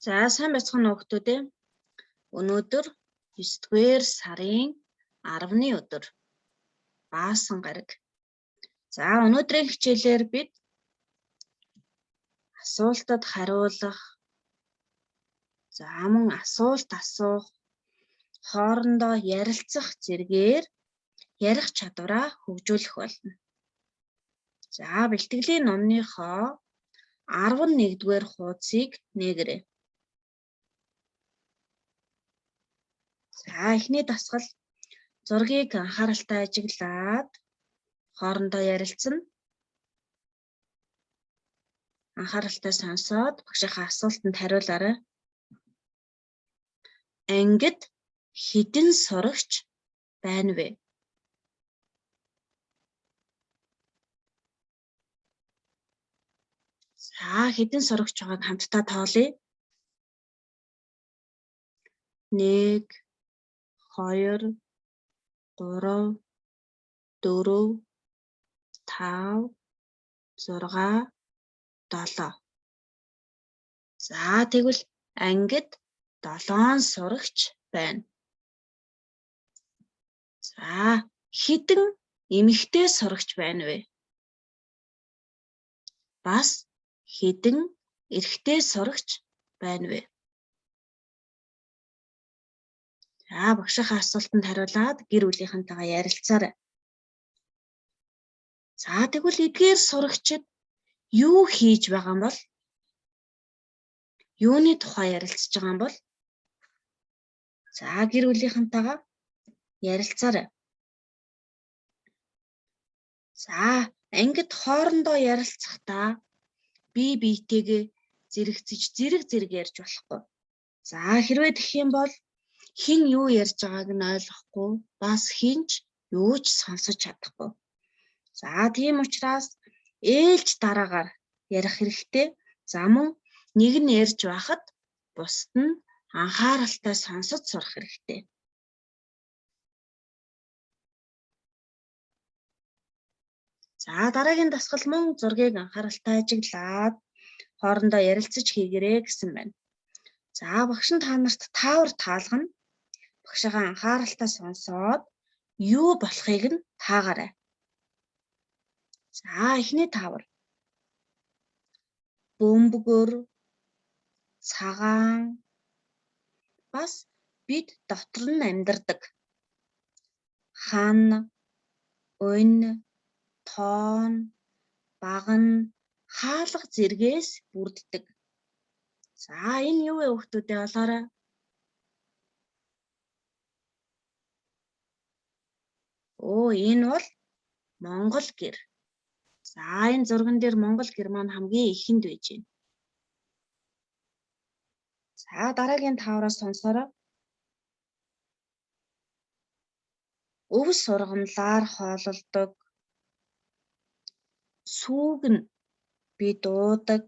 За сайн байцгаана уу хүүхдүүд ээ. Өнөөдөр 9-р сарын 10-ны өдөр. Баасан гараг. За өнөөдрийн хичээлээр бид асуултад хариулах, за мөн асуулт асуух, хоорондоо ярилцах зэргээр ярих чадвараа хөгжүүлэх болно. За бэлтгэлийн номныхоо 11-р хуудсыг нээгээрэй. За эхний дасгал зургийг анхааралтай ажиглаад хоорондоо ярилцсан. Анхааралтай сонсоод багшийнхаа асуултанд хариулаарай. Ангид хэдэн сурагч байна вэ? За хэдэн сурагч байгааг хамтдаа тоолъё. 1 2 3 4 5 6 7. За тэгвэл ангид 7 сурагч байна. За хэдэн эмэгтэй сурагч байна вэ? Бас хэдэн эрэгтэй сурагч байна вэ? За багшийнхаа асуултанд хариулаад гэр бүлийнхэнтэйгээ ярилцаарай. За тэгвэл эдгээр сурагчид юу хийж байгаа юм бол? Юуны тухай ярилцж байгаа юм бол? За гэр бүлийнхэнтэйгээ ярилцаарай. За ангид хоорондоо ярилцахдаа бие биетэйгээ зэрэг зэрэг ярьж болохгүй. За хэрвээ тэгэх юм бол хэн юу ярьж байгааг нь ойлгохгүй, бас хинч юу ч сонсож чадахгүй. За тийм учраас ээлж дараагаар ярих хэрэгтэй. За мөн нэг нь ярьж байхад бусд нь анхааралтай сонсож сурах хэрэгтэй. За дараагийн дасгал мөн зургийг анхааралтай ажиглаад хоорондоо ярилцаж хийгээрэй гэсэн байна. За багш нь та нарт таавар таалгана. Багшаагаа анхааралтай сонсоод юу болохыг нь таагаарай. За эхний таавар. Бөмбөгөр, цагаан, бас бид дотор нь амьдардаг. Хан, унь, тоон, баган, хаалга зэргээс бүрддэг. За энэ юу вэ хүүхдүүдээ олоорой. Энэ бол Монгол гэр. За энэ зурган дээр Монгол гэр маань хамгийн ихэнд байж байна. За дараагийн таавраас сонсоорой. Өвс сургамлаар хоололдог. Сүүг нь би дуудаг.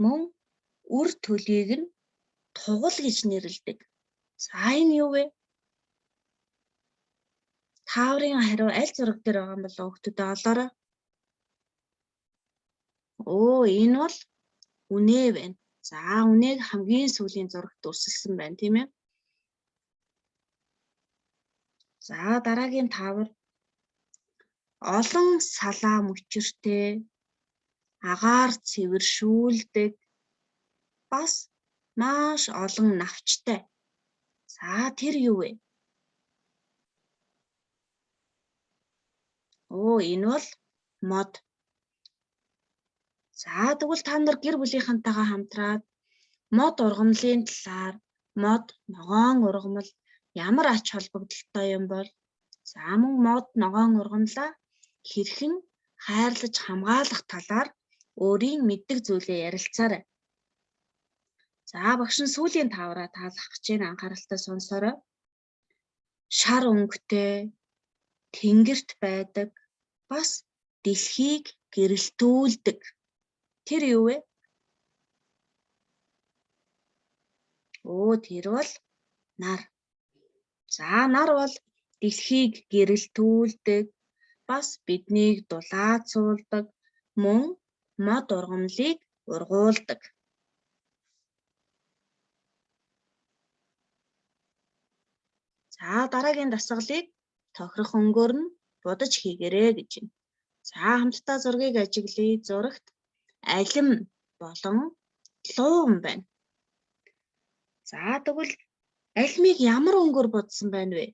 Мөн үр төлийг нь тугал гэж нэрлэдэг. За энэ юу вэ? Тааврын хариу аль зураг дээр байгаа юм бол хүүхдүүдээ олоорой. Энэ бол үнэ байна. За үнэг хамгийн сүүлийн зурагт өрсөлдсөн байна, тийм ээ. За дараагийн таавар. Олон салаа мөчөртэй, агаар цэвэршүүлдэг, бас маш олон навчтай. За тэр юу вэ? Энэ бол мод. За тэгвэл та нар гэр бүлийнхэнтэйгээ хамтраад мод ургамлын талаар, мод ногоон ургамал ямар ач холбогдолтой юм бол, за мөн мод ногоон ургамлаа хэрхэн хайрлаж хамгаалах талаар өөрийн мэддэг зүйлээ ярилцаарай. За багш нь сүүлийн таавраа таалах гэж байна. Анхааралтай сонсоорой. Шар өнгөтэй, тэнгэрт байдаг, бас дэлхийг гэрэлтүүлдэг. Тэр юу вэ? Тэр бол нар. За нар бол дэлхийг гэрэлтүүлдэг, бас биднийг дулаацуулдаг, мөн мод ургамлыг ургуулдаг. За дараагийн дасгалыг тохирох өнгөөр нь будаж хийгээрэй гэж байна. За хамтдаа зургийг ажиглая. Зурагт алим болон луун байна. За тэгвэл алимыг ямар өнгөөр будсан байна вэ?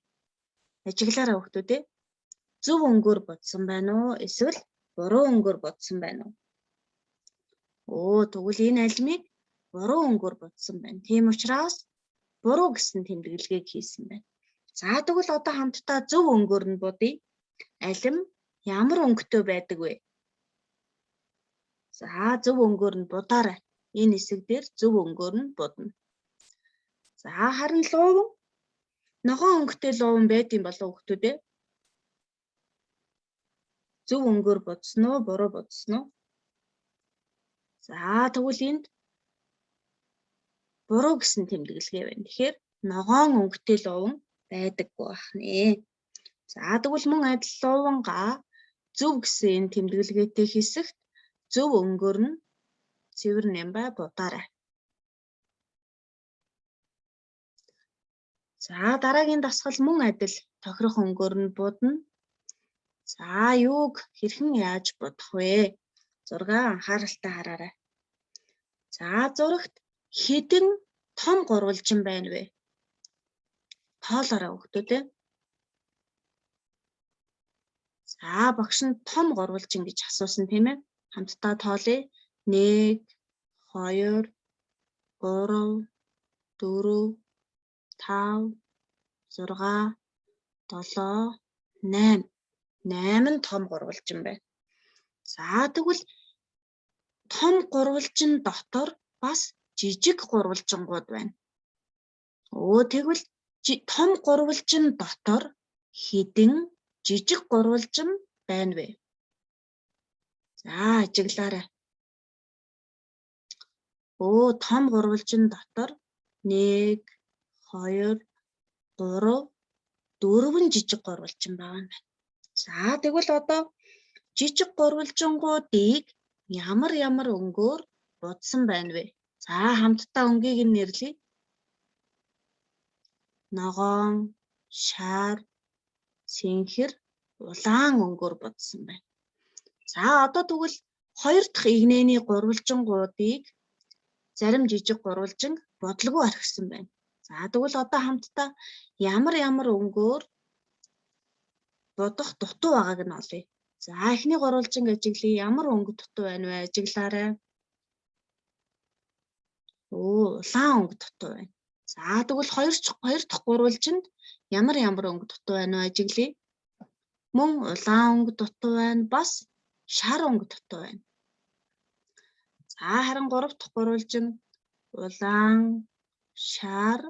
Ажиглаарай хүүхдүүд ээ. Зөв өнгөөр будсан байна уу? Эсвэл буруу өнгөөр будсан байна уу? Тэгвэл энэ алимыг буруу өнгөөр будсан байна. Тийм учраас буруу гэсэн тэмдэглэгийг хийсэн байна. За тэгвэл одоо хамтдаа зөв өнгөөр нь будъя. Алим ямар өнгөтэй байдаг вэ? За зөв өнгөөр нь будаарай. Энэ хэсэг дээр зөв өнгөөр нь будна. За харин луун ногоон өнгөтэй луун байдсан болов уу хүүхдүүд ээ? Зөв өнгөөр будсан уу, буруу будсан уу? За тэгвэл энд буруу гэсэн тэмдэглэгээ байна. Тэгэхээр ногоон өнгөтэй луун байдаггүй байна. За тэгвэл мөн адил луунгаа зөв гэсэн энэ тэмдэглэгээтэй хэсэгт зөв өнгөөр нь цэвэр нямбай будаарай. За дараагийн дасгал мөн адил тохирох өнгөөр нь будна. За юуг хэрхэн яаж будах вэ? Зургаа анхааралтай хараарай. За зурагт хэдэн том гурвалжин байна вэ? Тоолоорой хүүхдүүд ээ. За багш нь том гурвалжин гэж асуусан тийм ээ. Хамтдаа тоолъё. 1 2 3 4 5 6 7 8 8 том гурвалжин байна. За тэгвэл том гурвалжин дотор бас жижиг гурвалжингууд байна. Тэгвэл том гурвалжин дотор хэдэн жижиг гурвалжин байна вэ? За ажиглаарай. Том гурвалжин дотор 1 2 3 4 жижиг гурвалжин байна. За тэгвэл одоо жижиг гурвалжингуудыг ямар өнгөөр будсан байна вэ? За хамтдаа өнгийг нь нэрлэе. Ногоон, шар, цэнхэр, улаан өнгөөр будсан байна. За одоо тэгвэл хоёр дахь игнэний гурвалжингуудыг зарим жижиг гурвалжин бодлого орхисон байна. За тэгвэл одоо хамтдаа ямар өнгөөр будах дутуу байгааг нь олъё. За эхний гурвалжинг ажиглая. Ямар өнгө дутуу байна вэ? Ажиглаарай. Улаан өнгө дутуу байна. За тэгвэл хоёр дахь гурвалжинд ямар өнгө дутуу байна вэ? Ажиглая. Мөн улаан өнгө дутуу байна, бас шар өнгө дутуу байна. За харин гурав дахь гурвалжин улаан, шар,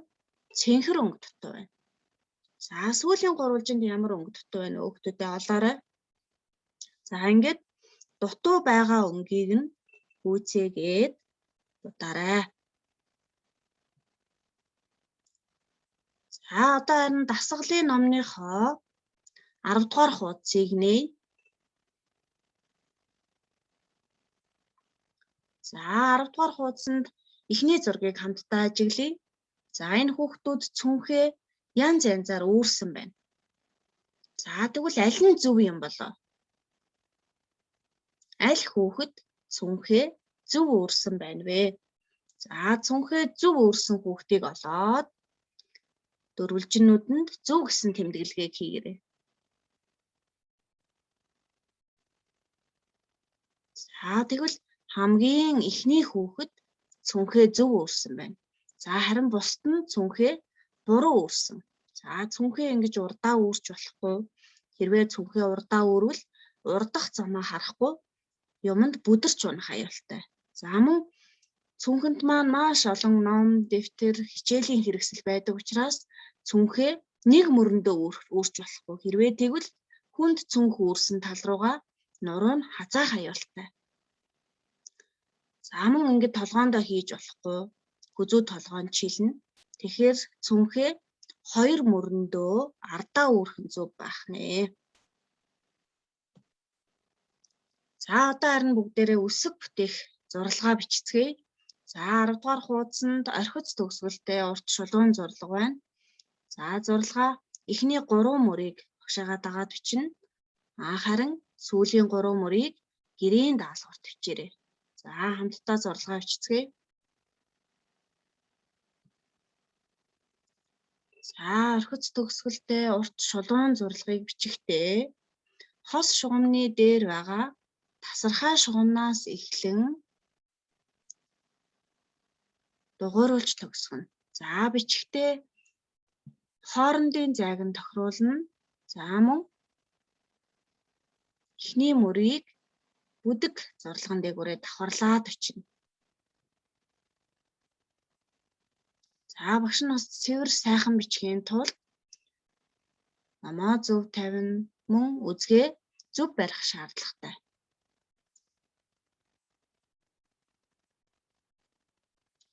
цэнхэр өнгө дутуу байна. За сүүлийн гурвалжинд ямар өнгө дутуу байна вэ? Хүүхдүүдээ олоорой. За ингээд дутуу байгаа өнгийг нь үүсээгээд будаарай. За одоо харин дасгалын номныхоо 10 дугаар хуудсыг нээе. За 10 дугаар хуудсанд эхний зургийг хамтдаа ажиглая. За энэ хүүхдүүд цүнхээ янз янзаар үүрсэн байна. За тэгвэл аль нь зөв юм болоо? Аль хүүхэд цүнхээ зөв үүрсэн байна вэ? За цүнхээ зөв үүрсэн хүүхдийг олоод дөрвөлжинүүдэнд зөв гэсэн тэмдэглэгийг хийгээрэй. За тэгвэл хамгийн эхний хүүхэд цүнхээ зөв үүрсэн байна. За харин бусд нь цүнхээ буруу үүрсэн. За цүнхээ ингэж урдаа үүрч болохгүй. Хэрвээ цүнхээ урдаа үүрвэл урдах замаа харахгүй юмд бүдэрч унах аюултай. За мөн цүнхэнд маань маш олон ном, дэвтэр, хичээлийн хэрэгсэл байдаг учраас цүнхээ нэг мөрөндөө үүрч болохгүй. Хэрвээ тэгвэл хүнд цүнх үүрсэн тал руугаа нуруу нь хазаах аюултай. За мөн ингэж толгоондоо хийж болохгүй. Хүзүү толгоонд чилнэ. Тэгэхээр цүнхээ хоёр мөрөндөө ардаа үүрэх нь зөв байх нэ. За одоо харин бүгдээрээ үсэг бүтээх зурлагаа бичицгээе. За 10 дугаар хуудсанд орхиц төгсгөлтэй урт шулуун зурлага байна. За За зурлагаа эхний 3 мөрийг багшаагаа дагаад бичнэ. Харин сүүлийн 3 мөрийг гэрийн даалгаварт бичээрэй. За хамтдаа зурлагаа бичицгээе. За орхиц төгсгөлдөө урт шулуун зурлагыг бичихтэй хос шугамны дээр байгаа тасархай шугамнаас эхлэн дугуйруулж төгсгөнө. За бичихтэй хоорондын зайг нь тохируулна. За мөн эхний мөрийг бүдэг зурлаган дээгүүрээ давхарлаад бичнэ. За багш нь бас цэвэр сайхан бичихийн тулд намаа зөв тавина, мөн үзгээ зөв барих шаардлагатай.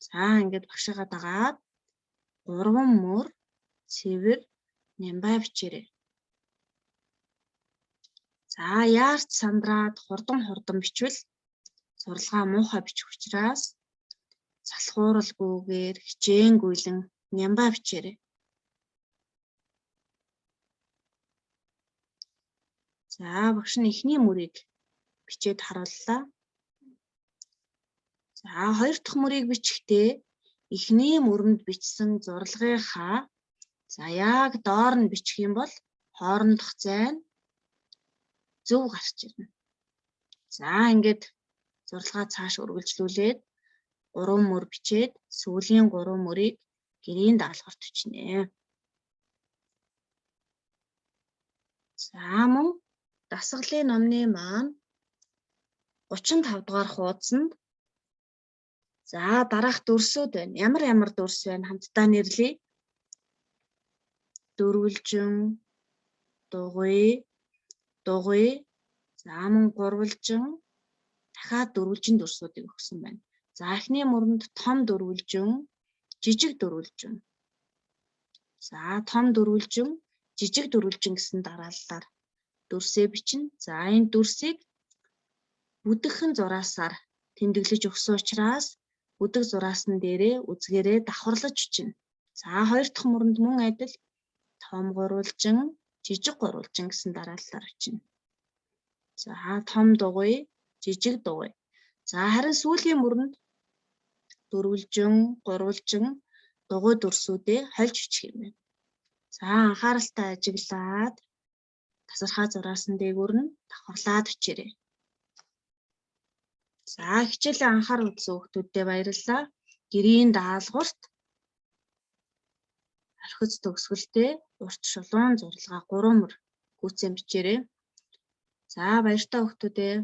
За ингээд багшаагаа дагаад 3 мөр цэвэр нямбай бичээрэй. За яарч сандраад хурдан бичвэл зурлагаа муухай бичих учраас залхууралгүйгээр хичээнгүйлэн нямбай бичээрэй. За багш нь эхний мөрийг бичээд харууллаа. За хоёр дахь мөрийг бичихтэй эхний мөрөнд бичсэн зурлагынхаа за яг доор нь бичих юм бол хоорондох зай нь зөв гарч ирнэ. За ингээд зурлагаа цааш үргэлжлүүлээд 3 мөр бичээд сүүлийн 3 мөрийг гэрийн даалгаварт бичнэ. За мөн дасгалын номны маань 35 дугаар хуудсанд за дараах дүрсүүд байна. Ямар дүрс байна? Хамтдаа нэрлэе. Дөрвөлжин, дугуй, за мөн гурвалжин, дахиад дөрвөлжин дүрсүүдийг өгсөн байна. За эхний мөрөнд том дөрвөлжин, жижиг дөрвөлжин. За том дөрвөлжин, жижиг дөрвөлжин гэсэн дарааллаар дүрсээ бичнэ. За энэ дүрсийг бүдэгхэн зураасаар тэмдэглэж өгсөн учраас бүдэг зураасан дээрээ үзгээрээ давхарлаж бичнэ. За хоёр дахь мөрөнд мөн адил том гурвалжин, жижиг гурвалжин гэсэн дарааллаар бичнэ. За том дугуй, жижиг дугуй. За харин сүүлийн мөрөнд дөрвөлжин, гурвалжин, дугуй дүрсүүдээ хольж бичих юм байна. За анхааралтай ажиглаад тасархай зураасан дээгүүр нь давхарлаад бичээрэй. За хичээлээ анхаарал үзсэн хүүхдүүддээ баярлалаа. Гэрийн даалгаварт орхиц төгсгөлдөө урт шулуун зурлагаа 3 мөр гүйцэн бичээрэй. За баяртай хүүхдүүдээ.